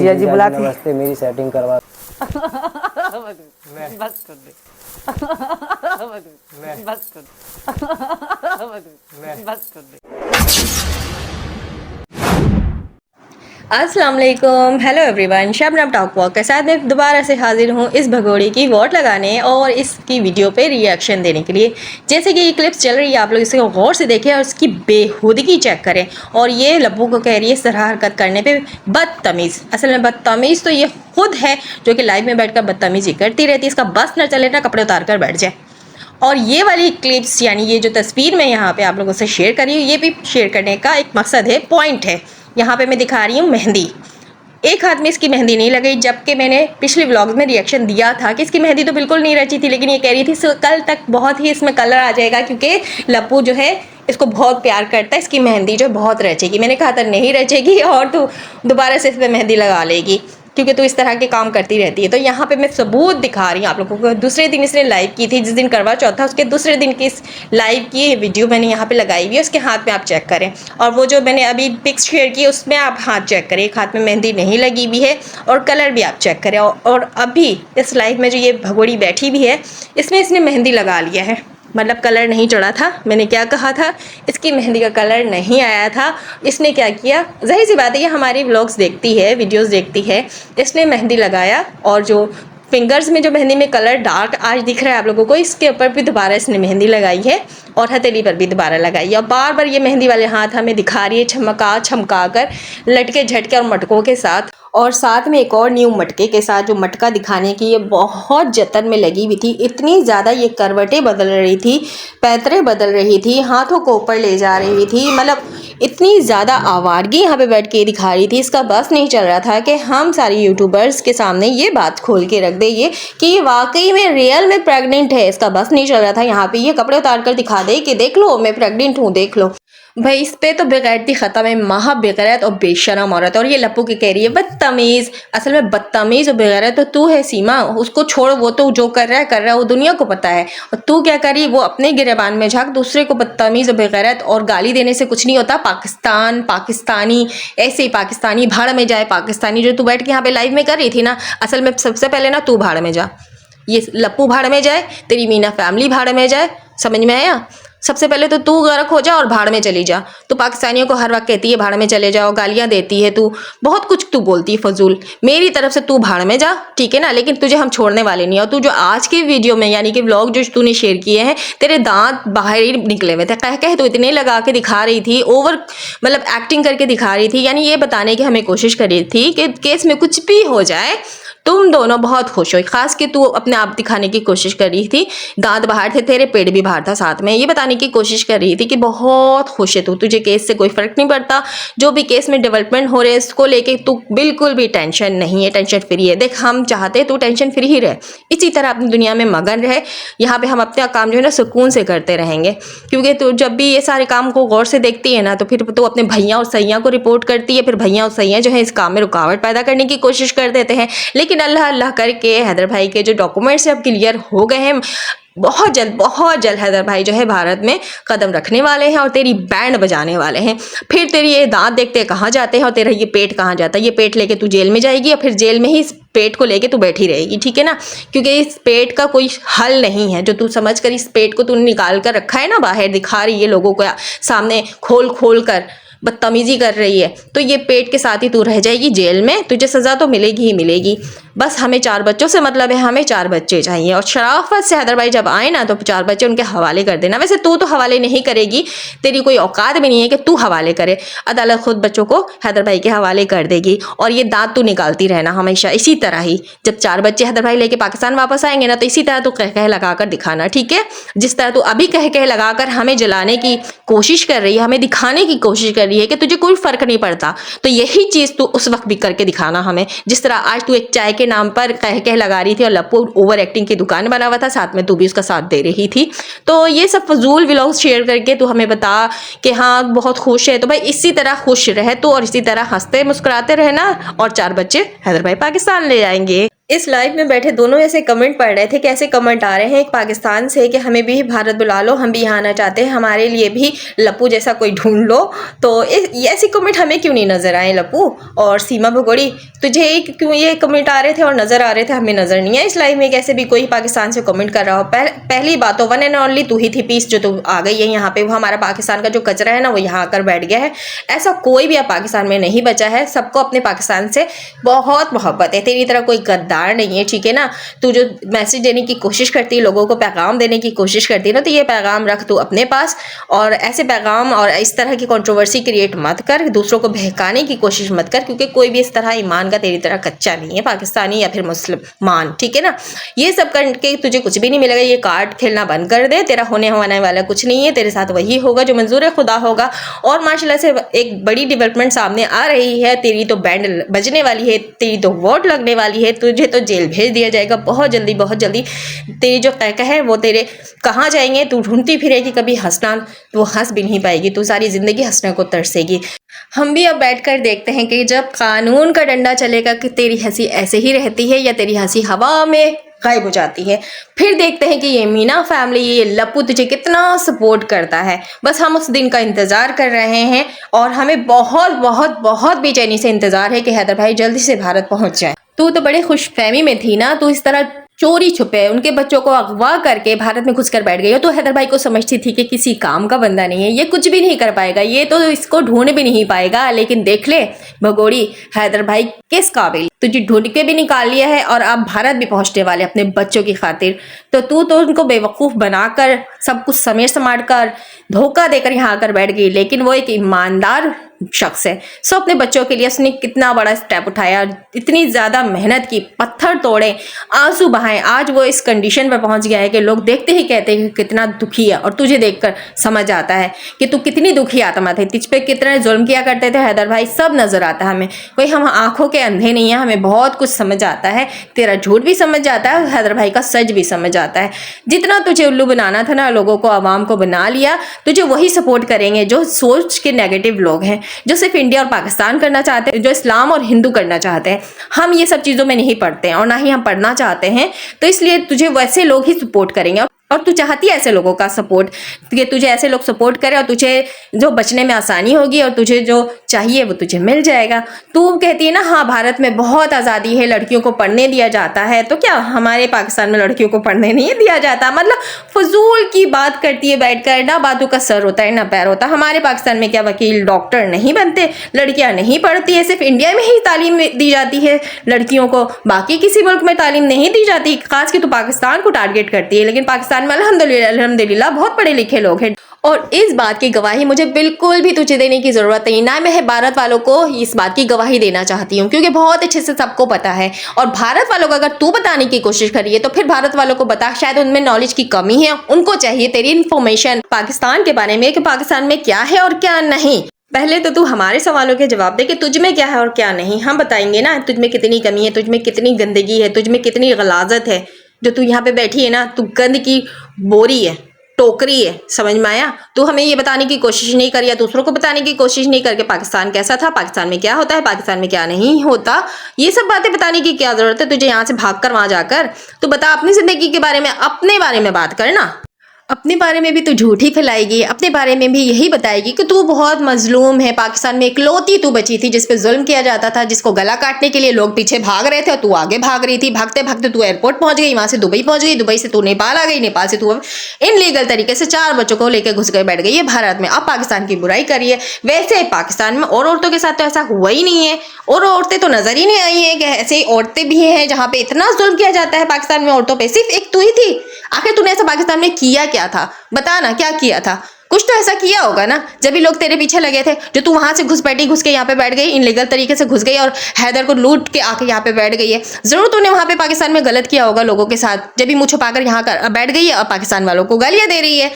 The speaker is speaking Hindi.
भैया जी बुलाते हैं। नमस्ते, मेरी सेटिंग करवा। बस कर दे। बस कर दे। बस कर दे। अस्सलाम वालेकुम, hello everyone, Shabnam talk walk के साथ मैं दोबारा से हाजिर हूँ इस भगोड़े की वोट लगाने और इसकी वीडियो पे रिएक्शन देने के लिए। जैसे कि ये क्लिप्स चल रही है, आप लोग इसे गौर से देखें और इसकी बेहूदगी चेक करें। और ये लब्बू को कह रही है इस तरह हरकत करने पे बदतमीज़। असल में बदतमीज़ तो ये खुद है जो कि लाइव में बैठकर बदतमीज़ी करती रहती है। इसका बस न चले ना कपड़े उतार कर बैठ जाए। और ये वाली क्लिप्स यानी ये जो तस्वीर मैं यहाँ पे आप लोगों से शेयर कर रही हूँ, ये भी शेयर करने का एक मकसद है, पॉइंट है। यहाँ पे मैं दिखा रही हूँ मेहंदी। एक हाथ में इसकी मेहंदी नहीं लगी, जबकि मैंने पिछले व्लॉग में रिएक्शन दिया था कि इसकी मेहंदी तो बिल्कुल नहीं रची थी, लेकिन ये कह रही थी कल तक बहुत ही इसमें कलर आ जाएगा क्योंकि लप्पू जो है इसको बहुत प्यार करता है, इसकी मेहंदी जो बहुत रचेगी। मैंने कहा था नहीं रचेगी और तू दोबारा से इस पर मेहंदी लगा लेगी क्योंकि तू इस तरह के काम करती रहती है। तो यहाँ पे मैं सबूत दिखा रही हूँ आप लोगों को। दूसरे दिन इसने लाइव की थी, जिस दिन करवा चौथ था उसके दूसरे दिन की इस लाइव की वीडियो मैंने यहाँ पे लगाई हुई है। उसके हाथ में आप चेक करें और वो जो मैंने अभी पिक्स शेयर की उसमें आप हाथ चेक करें, एक हाथ में मेहंदी नहीं लगी हुई है और कलर भी आप चेक करें। और अभी इस लाइव में जो ये भगोड़ी बैठी भी है इसमें इसने मेहंदी लगा लिया है, मतलब कलर नहीं चढ़ा था। मैंने क्या कहा था, इसकी मेहंदी का कलर नहीं आया था। इसने क्या किया, जाहिर सी बात है ये हमारी व्लॉग्स देखती है, वीडियोस देखती है, इसने मेहंदी लगाया और जो फिंगर्स में जो मेहंदी में कलर डार्क आज दिख रहा है आप लोगों को, इसके ऊपर भी दोबारा इसने मेहंदी लगाई है और हथेली पर भी दोबारा लगाई है। और बार बार ये मेहंदी वाले हाथ हमें दिखा रही है छमका कर, लटके झटके और मटकों के साथ, और साथ में एक और न्यू मटके के साथ। जो मटका दिखाने की ये बहुत जतन में लगी हुई थी, इतनी ज़्यादा ये करवटें बदल रही थी, पैतरे बदल रही थी, हाथों को ऊपर ले जा रही थी, मतलब इतनी ज़्यादा आवारगी यहाँ पे बैठ के दिखा रही थी। इसका बस नहीं चल रहा था कि हम सारे यूट्यूबर्स के सामने ये बात खोल के रख दे ये कि ये वाकई में रियल में प्रेग्नेंट है। इसका बस नहीं चल रहा था यहाँ पे ये कपड़े उतार कर दिखा दे कि देख लो मैं प्रेग्नेंट हूँ, देख लो। भाई इस पे तो बेगैरती ख़त्म है, महा बेगैरत और बेशरम औरत। और ये लप्पू की कह रही है बदतमीज़। असल में बदतमीज़ और बेगैरत तो तू है सीमा, उसको छोड़, वो तो जो कर रहा है वो दुनिया को पता है। और तू क्या करी, वो अपने गिरेबान में झांक, दूसरे को बदतमीज़ और बेगैरत और गाली देने से कुछ नहीं होता। पाकिस्तान, पाकिस्तानी, ऐसे ही पाकिस्तानी भाड़ में जाए। पाकिस्तानी जो तू बैठ के यहाँ पे लाइव में कर रही थी ना, असल में सबसे पहले ना तू भाड़ में जा, ये लप्पू भाड़ में जाए, तेरी मीना फैमिली भाड़ में जाए, समझ में आया। सबसे पहले तो तू गर्क हो जा और भाड़ में चली जा। तो पाकिस्तानियों को हर वक्त कहती है भाड़ में चले जाओ, गालियां देती है, तू बहुत कुछ तू बोलती है फजूल। मेरी तरफ से तू भाड़ में जा, ठीक है ना, लेकिन तुझे हम छोड़ने वाले नहीं। और तू जो आज के वीडियो में यानी कि व्लॉग जो तूने शेयर किए हैं, तेरे दांत बाहर ही निकले हुए थे, कह तो इतने लगा के दिखा रही थी, ओवर मतलब एक्टिंग करके दिखा रही थी, यानी ये बताने की हमें कोशिश कर रही थी कि केस में कुछ भी हो जाए तुम दोनों बहुत खुश हो। खास के तू अपने आप दिखाने की कोशिश कर रही थी, दांत बाहर थे, तेरे पेट भी बाहर था साथ में, ये बताने की कोशिश कर रही थी कि बहुत खुश है तू, तुझे केस से कोई फर्क नहीं पड़ता। जो भी केस में डेवलपमेंट हो रहे हैं इसको लेके तू बिल्कुल भी टेंशन नहीं है, टेंशन फ्री है। देख हम चाहते तू टेंशन फ्री ही रहे, इसी तरह अपनी दुनिया में मगन रहे। यहाँ पे हम अपना काम जो है ना सुकून से करते रहेंगे, क्योंकि तू जब भी ये सारे काम को गौर से देखती है ना तो फिर तो अपने भैया और सैया को रिपोर्ट करती है, फिर भैया और सैया जो है इस काम में रुकावट पैदा करने की कोशिश कर देते हैं। लेकिन अल्लाह अल्लाह करके हैदर भाई के जो डॉक्यूमेंट्स अब क्लियर हो गए हैं, बहुत जल्द हैदर भाई जो है भारत में कदम रखने वाले हैं और तेरी बैंड बजाने वाले हैं। फिर तेरी ये दांत देखते कहाँ जाते हैं और तेरा ये पेट कहाँ जाता है। ये पेट लेके तू जेल में जाएगी और फिर जेल में ही इस पेट को लेके तू बैठी रहेगी, ठीक है ना, क्योंकि इस पेट का कोई हल नहीं है। जो तू समझ कर इस पेट को तूने निकाल कर रखा है ना, बाहर दिखा रही है लोगों को सामने खोल कर बदतमीजी कर रही है, तो ये पेट के साथ ही तू रह जाएगी जेल में, तुझे सज़ा तो मिलेगी ही मिलेगी। बस हमें 4 बच्चों से मतलब है, हमें 4 बच्चे चाहिए और शराफत से हैदर भाई जब आए ना तो 4 बच्चे उनके हवाले कर देना। वैसे तू तो हवाले नहीं करेगी, तेरी कोई औकात भी नहीं है कि तू हवाले करे, अदालत खुद बच्चों को हैदर भाई के हवाले कर देगी। और ये दांत तू निकालती रहना हमेशा इसी तरह ही। जब 4 बच्चे हैदर भाई लेके पाकिस्तान वापस आएंगे ना तो इसी तरह तू कह लगा कर दिखाना, ठीक है। जिस तरह तू अभी कह लगा कर हमें जलाने की कोशिश कर रही है, हमें दिखाने की कोशिश कर रही है कि तुझे कोई फर्क नहीं पड़ता, तो यही चीज़ तू उस वक्त भी करके दिखाना हमें। जिस तरह आज तू एक चाय के नाम पर कह लगा रही थी और लप्पू ओवर एक्टिंग की दुकान बना हुआ था, साथ में तू भी उसका साथ दे रही थी। तो ये सब फजूल व्लॉग्स शेयर करके तू हमें बता कि हाँ बहुत खुश है, तो भाई इसी तरह खुश रहे तू और इसी तरह हंसते मुस्कुराते रहना और 4 बच्चे हैदर भाई पाकिस्तान ले जाएंगे। इस लाइव में बैठे दोनों ऐसे कमेंट पढ़ रहे थे कि ऐसे कमेंट आ रहे हैं एक पाकिस्तान से कि हमें भी भारत बुला लो, हम भी यहाँ आना चाहते हैं, हमारे लिए भी लप्पू जैसा कोई ढूंढ लो। तो ये ऐसे कमेंट हमें क्यों नहीं नज़र आए लप्पू और सीमा भगोड़ी, तुझे क्यों ये कमेंट आ रहे थे और नज़र आ रहे थे, हमें नज़र नहीं है इस लाइव में। कैसे भी कोई पाकिस्तान से कमेंट कर रहा हो, पहली बात तो वन एंड ओनली तू ही थी पीस जो तू आ गई है यहाँ पे। वो हमारा पाकिस्तान का जो कचरा है ना वो यहाँ आकर बैठ गया है। ऐसा कोई भी अब पाकिस्तान में नहीं बचा है, सबको अपने पाकिस्तान से बहुत मोहब्बत है। तेरी तरह कोई गद्दार नहीं है, ठीक है ना। तू जो मैसेज देने की कोशिश करती है, लोगों को पैगाम देने की कोशिश करती है ना, तो ये पैगाम रख तू अपने पास और ऐसे पैगाम और इस तरह की कंट्रोवर्सी क्रिएट मत कर, दूसरों को बहकाने की कोशिश मत कर, क्योंकि कोई भी इस तरह ईमान का तेरी तरह कच्चा नहीं है पाकिस्तानी या फिर मुसलमान, ठीक है ना। ये सब करके तुझे कुछ भी नहीं मिलेगा। ये कार्ड खेलना बंद कर दे, तेरा होने वाला कुछ नहीं है, तेरे साथ वही होगा जो मंजूर खुदा होगा। और माशाल्लाह से एक बड़ी डेवलपमेंट सामने आ रही है, तेरी तो बैंड बजने वाली है, तेरी तो वोट लगने वाली है, तुझे तो जेल भेज दिया जाएगा बहुत जल्दी बहुत जल्दी। तेरी जो कहका है वो तेरे कहाँ जाएंगे, तू ढूंढती फिरेगी कभी हंसना, वो हंस भी नहीं पाएगी, तू सारी जिंदगी हंसने को तरसेगी। हम भी अब बैठकर देखते हैं कि जब कानून का डंडा चलेगा कि तेरी हंसी ऐसे ही रहती है या तेरी हंसी हवा में गायब हो जाती है। फिर देखते हैं कि ये मीना फैमिली, ये लप्पू तुझे कितना सपोर्ट करता है। बस हम उस दिन का इंतज़ार कर रहे हैं और हमें बहुत बहुत बहुत बेचैनी से इंतज़ार है कि हैदर भाई जल्दी से भारत पहुंच जाए। तू तो बड़े खुशफहमी में थी ना, तू इस तरह चोरी छुपे उनके बच्चों को अगवा करके भारत में घुसकर बैठ गई हो। तो हैदर भाई को समझती थी कि किसी काम का बंदा नहीं है, ये कुछ भी नहीं कर पाएगा, ये तो इसको ढूंढ भी नहीं पाएगा। लेकिन देख ले भगोड़ी, हैदर भाई किस काबिल, तुझे ढूंढ के भी निकाल लिया है और आप भारत भी पहुंचने वाले अपने बच्चों की खातिर। तो तू तो उनको बेवकूफ़ बनाकर सब कुछ समेट समाट कर धोखा देकर यहाँ आकर बैठ गई। लेकिन वो एक ईमानदार शख्स है, सो अपने बच्चों के लिए उसने कितना बड़ा स्टेप उठाया, इतनी ज़्यादा मेहनत की, पत्थर तोड़े, आंसू बहाए, आज वो इस कंडीशन पर पहुंच गया है कि लोग देखते ही कहते हैं कि कितना दुखी है। और तुझे देखकर समझ आता है कि तू कितनी दुखी आत्मा थी, तुझ पे कितने जुल्म किया करते थे हैदर भाई, सब नज़र आता है हमें। कोई हम आंखों के अंधे नहीं है, हमें बहुत कुछ समझ आता है। तेरा झूठ भी समझ आता है, हैदर भाई का सच भी समझ आता है। जितना तुझे उल्लू बनाना था ना, लोगों को, आवाम को बना लिया। तुझे वही सपोर्ट करेंगे जो सोच के नेगेटिव लोग हैं, जो सिर्फ इंडिया और पाकिस्तान करना चाहते हैं, जो इस्लाम और हिंदू करना चाहते हैं। हम ये सब चीज़ों में नहीं पढ़ते हैं और ना ही हम पढ़ना चाहते हैं, तो इसलिए तुझे वैसे लोग ही सपोर्ट करेंगे। और तू चाहती है ऐसे लोगों का सपोर्ट, कि तुझे ऐसे लोग सपोर्ट करें और तुझे जो बचने में आसानी होगी और तुझे जो चाहिए वो तुझे मिल जाएगा। तू कहती है ना, हाँ भारत में बहुत आज़ादी है, लड़कियों को पढ़ने दिया जाता है, तो क्या हमारे पाकिस्तान में लड़कियों को पढ़ने नहीं दिया जाता? मतलब फजूल की बात करती है बैठकर, ना बातों का सर होता है ना पैर होता। हमारे पाकिस्तान में क्या वकील डॉक्टर नहीं बनते, लड़कियां नहीं पढ़ती है? सिर्फ इंडिया में ही तालीम दी जाती है लड़कियों को, बाकी किसी मुल्क में तालीम नहीं दी जाती। खास की तो पाकिस्तान को टारगेट करती है, लेकिन पाकिस्तान में अल्हम्दुलिल्लाह बहुत पढ़े लिखे लोग हैं। और इस बात की गवाही मुझे बिल्कुल भी तुझे देने की ज़रूरत नहीं, ना मैं भारत वालों को इस बात की गवाही देना चाहती हूँ, क्योंकि बहुत अच्छे से सबको पता है। और भारत वालों को अगर तू बताने की कोशिश करिए तो फिर भारत वालों को बता, शायद उनमें नॉलेज की कमी है, उनको चाहिए तेरी इन्फॉर्मेशन पाकिस्तान के बारे में कि पाकिस्तान में क्या है और क्या नहीं। पहले तो तू हमारे सवालों के जवाब दे कि तुझ में क्या है और क्या नहीं। हम बताएंगे ना तुझ में कितनी कमी है, तुझ में कितनी गंदगी है, तुझ में कितनी गलाजत है। जो तू यहाँ पे बैठी है ना, तू गंद की बोरी है, टोकरी है, समझ में आया? तू हमें ये बताने की कोशिश नहीं करी या दूसरों को बताने की कोशिश नहीं करके पाकिस्तान कैसा था, पाकिस्तान में क्या होता है, पाकिस्तान में क्या नहीं होता, ये सब बातें बताने की क्या जरूरत है तुझे? यहाँ से भाग कर वहां जाकर तू बता अपनी जिंदगी के बारे में, अपने बारे में बात करना। अपने बारे में भी तू झूठ ही फैलाएगी, अपने बारे में भी यही बताएगी कि तू बहुत मजलूम है, पाकिस्तान में इकलौती तू बची थी जिस पे जुल्म किया जाता था, जिसको गला काटने के लिए लोग पीछे भाग रहे थे और तू आगे भाग रही थी। भागते भागते तू एयरपोर्ट पहुंच गई, वहां से दुबई पहुंच गई, दुबई से तू नेपाल आ गई, नेपाल से तू इनलीगल तरीके से 4 बच्चों को लेकर घुस गए बैठ गई है भारत में। अब पाकिस्तान की बुराई करिए। वैसे पाकिस्तान में और औरतों के साथ तो ऐसा हुआ ही नहीं है, और औरतें तो नजर ही नहीं आई है कि ऐसे औरतें भी हैं जहाँ पे इतना जुल्म किया जाता है पाकिस्तान में औरतों पे। सिर्फ एक तू ही थी। आखिर तूने ऐसा पाकिस्तान में किया क्या था? बता ना, क्या किया था? कुछ तो ऐसा किया होगा ना, जब भी लोग तेरे पीछे लगे थे, जो तू वहां से घुस के यहाँ पे बैठ गई, इनलीगल तरीके से घुस गई और हैदर को लूट के आके यहाँ पे बैठ गई है। जरूर तूने वहां पे पाकिस्तान में गलत किया होगा लोगों के साथ, जब भी मुंह छुपाकर यहाँ बैठ गई है और पाकिस्तान वालों को गालियां दे रही है।